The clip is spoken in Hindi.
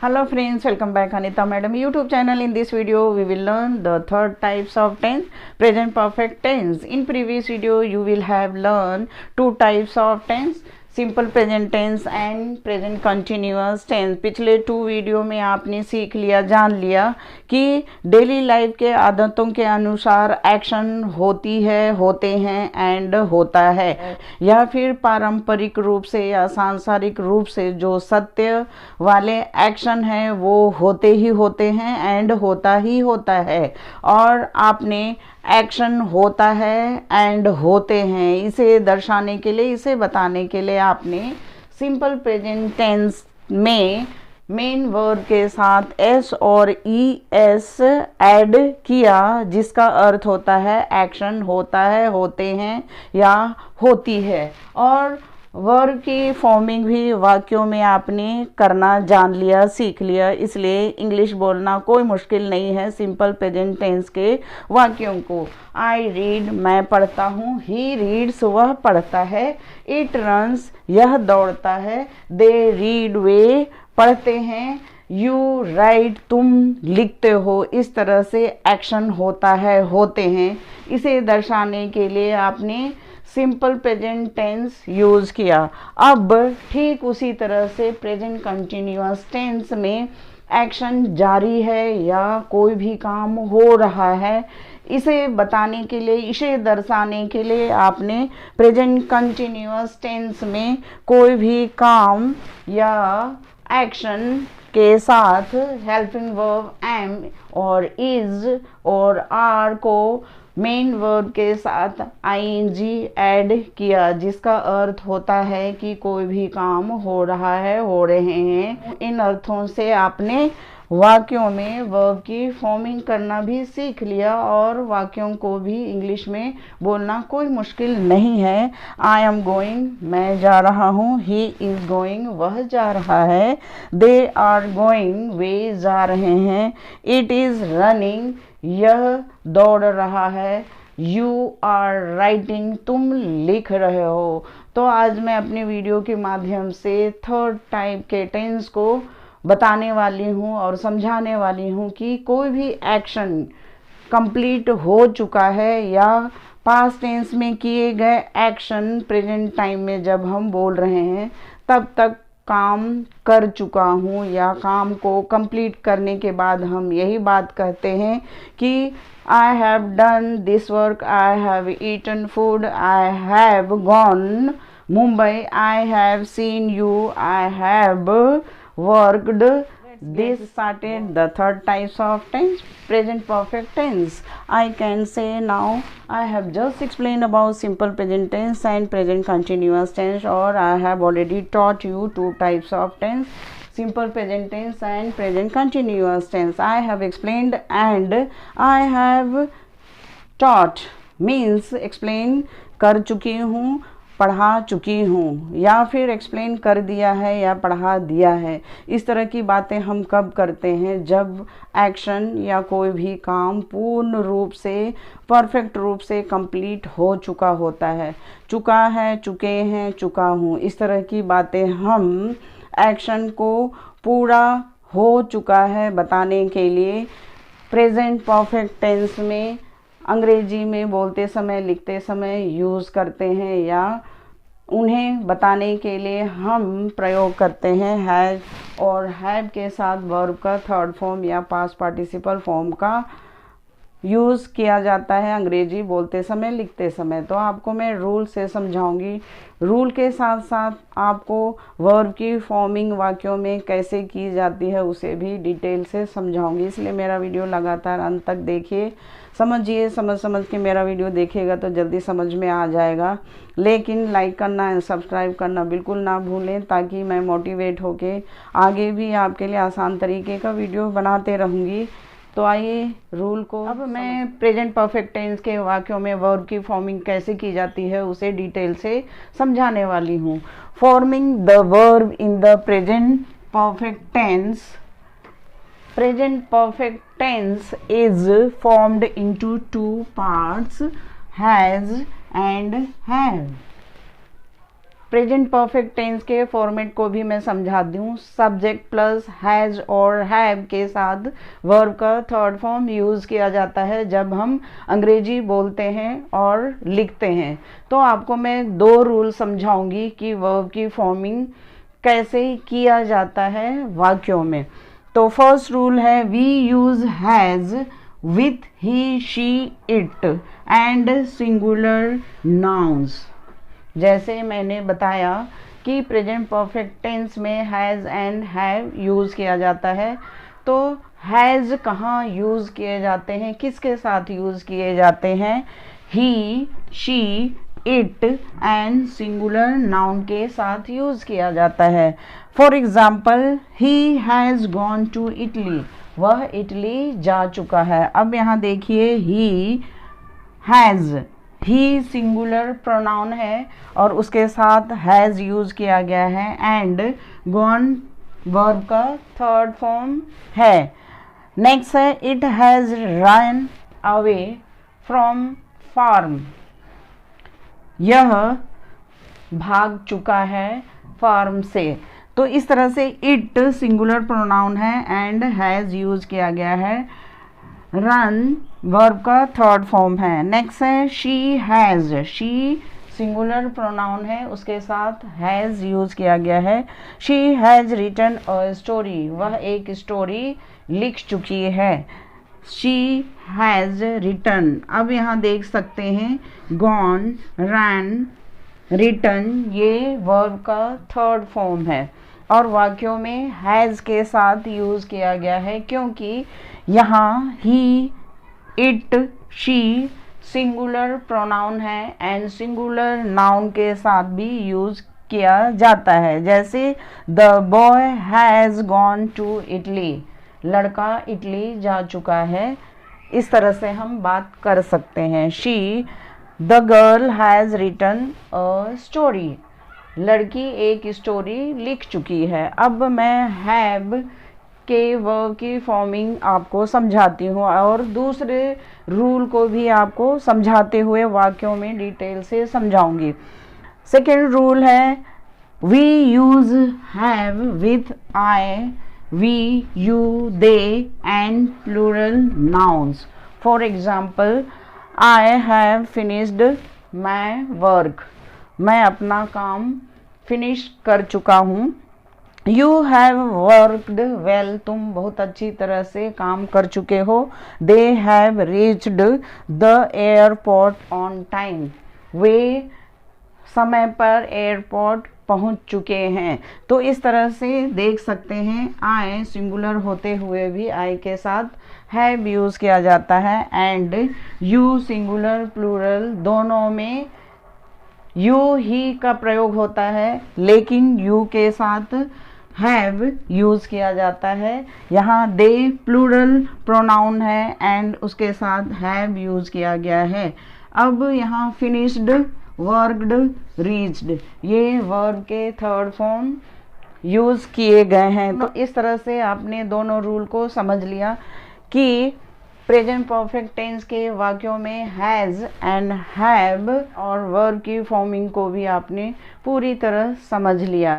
Hello friends, welcome back Anita Madam YouTube channel. In this video we will learn the third types of tense, present perfect tense. In previous video you will have learned two types of tense, simple present tense and present continuous tense. पिछले 2 वीडियो में आपने सीख लिया, जान लिया कि डेली लाइफ के आदतों के अनुसार एक्शन होती है, होते हैं एंड होता है, या फिर पारंपरिक रूप से या सांसारिक रूप से जो सत्य वाले एक्शन हैं वो होते ही होते हैं एंड होता ही होता है। और आपने एक्शन होता है एंड होते हैं इसे दर्शाने के लिए, इसे बताने के लिए आपने सिंपल प्रेजेंट टेंस में मेन वर्ब के साथ एस और ई एस ऐड किया, जिसका अर्थ होता है एक्शन होता है, होते हैं या होती है। और वर्ब की फॉर्मिंग भी वाक्यों में आपने करना जान लिया, सीख लिया, इसलिए इंग्लिश बोलना कोई मुश्किल नहीं है सिंपल प्रेजेंट टेंस के वाक्यों को। आई रीड, मैं पढ़ता हूँ, ही रीड्स, वह पढ़ता है, इट रन्स, यह दौड़ता है, दे रीड, वे पढ़ते हैं, यू राइट, तुम लिखते हो। इस तरह से एक्शन होता है, होते हैं, इसे दर्शाने के लिए आपने सिंपल प्रेजेंट टेंस यूज किया। अब ठीक उसी तरह से प्रेजेंट कंटिन्यूअस टेंस में एक्शन जारी है या कोई भी काम हो रहा है, इसे बताने के लिए, इसे दर्शाने के लिए आपने प्रेजेंट कंटिन्यूअस टेंस में कोई भी काम या एक्शन के साथ हेल्पिंग वर्ब एम और इज और आर को मेन वर्ब के साथ आईएनजी ऐड किया, जिसका अर्थ होता है कि कोई भी काम हो रहा है, हो रहे हैं। इन अर्थों से आपने वाक्यों में वर्ब की फॉर्मिंग करना भी सीख लिया और वाक्यों को भी इंग्लिश में बोलना कोई मुश्किल नहीं है। आई एम गोइंग, मैं जा रहा हूँ, ही इज गोइंग, वह जा रहा है, दे आर गोइंग, वे जा रहे हैं, इट इज रनिंग, यह दौड़ रहा है, यू आर राइटिंग, तुम लिख रहे हो। तो आज मैं अपने वीडियो के माध्यम से थर्ड टाइप के टेंस को बताने वाली हूँ और समझाने वाली हूँ कि कोई भी एक्शन कंप्लीट हो चुका है या पास्ट टेंस में किए गए एक्शन प्रेजेंट टाइम में जब हम बोल रहे हैं तब तक काम कर चुका हूँ, या काम को कंप्लीट करने के बाद हम यही बात कहते हैं कि I have done this work, I have eaten food, I have gone Mumbai, I have seen you, I have worked. This started the third types of tense, present perfect tense. I can say now I have just explained about simple present tense and present continuous tense, or I have already taught you two types of tense, simple present tense and present continuous tense. I have explained and I have taught means explain कर चुकी हूँ, पढ़ा चुकी हूँ, या फिर एक्सप्लेन कर दिया है या पढ़ा दिया है। इस तरह की बातें हम कब करते हैं? जब एक्शन या कोई भी काम पूर्ण रूप से, परफेक्ट रूप से कंप्लीट हो चुका होता है। चुका है, चुके हैं, चुका हूँ, इस तरह की बातें हम एक्शन को पूरा हो चुका है बताने के लिए प्रेजेंट परफेक्ट टेंस में अंग्रेजी में बोलते समय, लिखते समय यूज़ करते हैं, या उन्हें बताने के लिए हम प्रयोग करते हैं हैज, और हैव के साथ वर्ब का थर्ड फॉर्म या पास्ट पार्टिसिपल फॉर्म का यूज़ किया जाता है अंग्रेजी बोलते समय, लिखते समय। तो आपको मैं रूल से समझाऊंगी, रूल के साथ साथ आपको वर्ब की फॉर्मिंग वाक्यों में कैसे की जाती है उसे भी डिटेल से समझाऊंगी, इसलिए मेरा वीडियो लगातार अंत तक देखिए, समझिए। समझ के मेरा वीडियो देखिएगा तो जल्दी समझ में आ जाएगा। लेकिन लाइक करना एंड सब्सक्राइब करना बिल्कुल ना भूलें, ताकि मैं मोटिवेट होके आगे भी आपके लिए आसान तरीके का वीडियो बनाते रहूँगी। तो आइए रूल को, अब मैं प्रेजेंट परफेक्ट टेंस के वाक्यों में वर्ब की फॉर्मिंग कैसे की जाती है उसे डिटेल से समझाने वाली हूँ। Forming the verb in the present perfect tense. Present perfect tense is formed into two parts, has and have. Present perfect tense के फॉर्मेट को भी मैं समझा दूँ। सब्जेक्ट प्लस हैज़ और हैव के साथ वर्ब का थर्ड फॉर्म यूज़ किया जाता है जब हम अंग्रेजी बोलते हैं और लिखते हैं। तो आपको मैं 2 रूल समझाऊंगी कि वर्ब की फॉर्मिंग कैसे किया जाता है वाक्यों में। तो फर्स्ट रूल है, we use has with he she it and singular nouns. जैसे मैंने बताया कि प्रेजेंट परफेक्ट टेंस में हैज़ एंड हैव यूज़ किया जाता है। तो हैज़ कहाँ यूज़ किए जाते हैं, किसके साथ यूज़ किए जाते हैं? He, she, it and singular noun के साथ यूज़ किया जाता है। For example, he has gone to Italy, वह इटली जा चुका है। अब यहाँ देखिए, he has, he singular pronoun है और उसके साथ हैज़ यूज़ किया गया है एंड गॉन वर्ब का थर्ड फॉर्म है। नेक्स्ट है, it has run away from farm, यह भाग चुका है फार्म से। तो इस तरह से इट सिंगुलर प्रोनाउन है एंड हैज़ यूज़ किया गया है। रन वर्ब का थर्ड फॉर्म है। नेक्स्ट है, she has, she singular pronoun है, उसके साथ हैज़ यूज़ किया गया है। She has written a story, वह एक स्टोरी लिख चुकी है। She has written. अब यहाँ देख सकते हैं, गॉन, रैन, रिटन, ये वर्ब का थर्ड फॉर्म है और वाक्यों में हैज़ के साथ यूज़ किया गया है क्योंकि यहाँ he, it, she singular pronoun है एंड सिंगुलर नाउन के साथ भी यूज़ किया जाता है। जैसे the boy has gone to Italy, लड़का इटली जा चुका है। इस तरह से हम बात कर सकते हैं। She, the girl has written a story, लड़की एक स्टोरी लिख चुकी है। अब मैं हैव के वर्ब की फॉर्मिंग आपको समझाती हूँ और दूसरे रूल को भी आपको समझाते हुए वाक्यों में डिटेल से समझाऊंगी। सेकेंड रूल है, we use have with I, we, you, they and plural nouns. For example, I have finished my work, मैं अपना काम फिनिश कर चुका हूँ। You have worked well, तुम बहुत अच्छी तरह से काम कर चुके हो। They have reached the airport on time, वे समय पर एयरपोर्ट पहुंच चुके हैं। तो इस तरह से देख सकते हैं, आई सिंगुलर होते हुए भी आई के साथ हैव यूज़ किया जाता है एंड यू सिंगुलर प्लूरल दोनों में यू ही का प्रयोग होता है, लेकिन यू के साथ हैव यूज़ किया जाता है। यहाँ दे प्लूरल प्रोनाउन है एंड उसके साथ हैव यूज़ किया गया है। अब यहाँ फिनिश्ड, वर्कड, रीच्ड, ये वर्ब के थर्ड फॉर्म यूज़ किए गए हैं। तो इस तरह से आपने दोनों रूल को समझ लिया कि प्रेजेंट परफेक्ट टेंस के वाक्यों में हैज़ एंड हैव और वर्ब की फॉर्मिंग को भी आपने पूरी तरह समझ लिया।